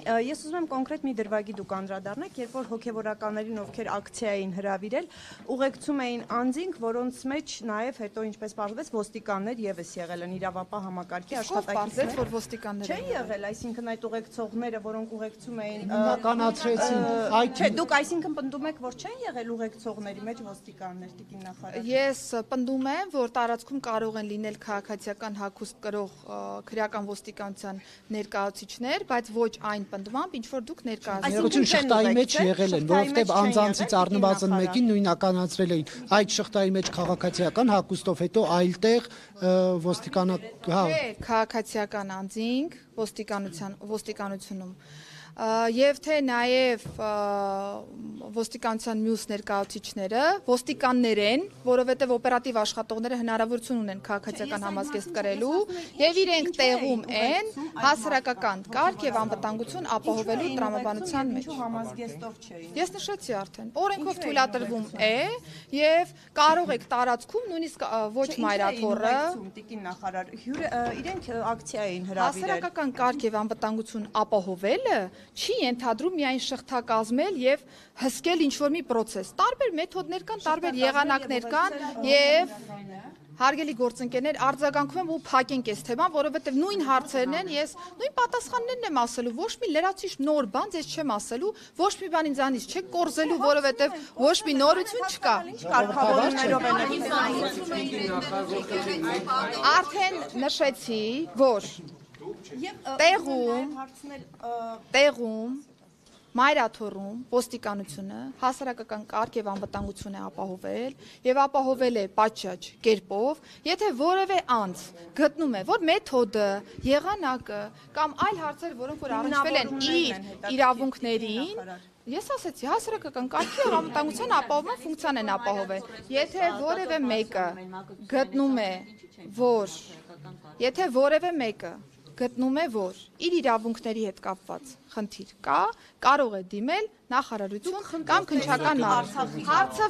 ես ուզում եմ կոնկրետ մի դրվագի դուք անդրադառնաք, երբ որ հոգևորականներին, ովքեր ակցիա էին հրավիրել, ուղեկցում էին անձինք, որոնց մեջ նաև հետո ինչպես պարզվեց ոստիկաններ եւս եղել են իրավապահ համակարգի աշխատակիցներ, որ ոստիկաններ չեն եղել, այսինքն այդ ուղեկցողները, որոնք ուղեկցում էին, Նականացրեցին, չէ, դուք այսինքն պնդում եք, որ չեն եղել ուղեկցողների մեջ ոստիկաններ, տիկին նախարար։ Ես պնդում եմ, որ տարածքում կարող են լինել քաղաքացիական հագուստ կրող քրեական ոստիկանության ներկայացուցիչներ, բայց ոչ այն պնդմամբ, ինչ որ դուք ներկայացուցիչ շղթայի մեջ եղել են, որովհետև անձանցից առնվազն մեկին նույնականացրել էին այդ շղթայի մեջ քաղաքացիական հագուստով, հետո այլտեղ քաղաքացիական անձինք ոստիկանությունում եւ թե նաեւ ոստիկանության մյուս ներկայացուցիչները ոստիկաններ են, որովհետեւ օպերատիվ աշխատողները հնարավորություն ունեն քաղաքացիական համազգեստ կրելու եւ իրենք տեղում են հասարակական կարգ եւ անվտանգություն ապահովելու տրամաբանության մեջ։ Համազգեստով չէին։ Ես նշեցի արդեն, օրենքով թույլատրվում է եւ կարող եք տարածքում նույնիսկ ոչ մայրաթոռը տիկին նախարար իրենք ակցիա էին հրավիրել։ Հասարակական կարգ եւ անվտանգություն ապահովելը չի ենթադրում միայն շղթա կազմել եւ հսկել ինչ-որ մի process։ Տարբեր մեթոդներ կան, տարբեր եղանակներ կան եւ հարգելի գործընկերներ, արձագանքում եմ ու փակենք այս թեման, որովհետեւ նույն հարցերն են, ես նույն պատասխաններն եմ ասելու, ոչ մի լրացուցիչ նոր բան ես չեմ ասելու, ոչ մի բան ինձանից չեք կորզելու, որովհետեւ ոչ մի նորություն չկա։ Արդեն նշեցի, որ տեղում մայրաթոռում ոստիկանությունը հասարակական կարգ եւ անվտանգություն է ապահովել եւ ապահովել է պատշաճ կերպով, եթե որևէ անձ գտնում է, որ մեթոդը, եղանակը կամ այլ հարցեր, որոնք որ առնչվել են իր իրավունքներին, ես ասեցի, հասարակական կարգի եւ անվտանգության ապահովման ֆունկցիան են ապահովել։ Եթե որևէ մեկը գտնում է, որ իր իրավունքների հետ կապված խնդիր կա, կարող է դիմել նախարարություն կամ քննչական մարմին։ Հարցը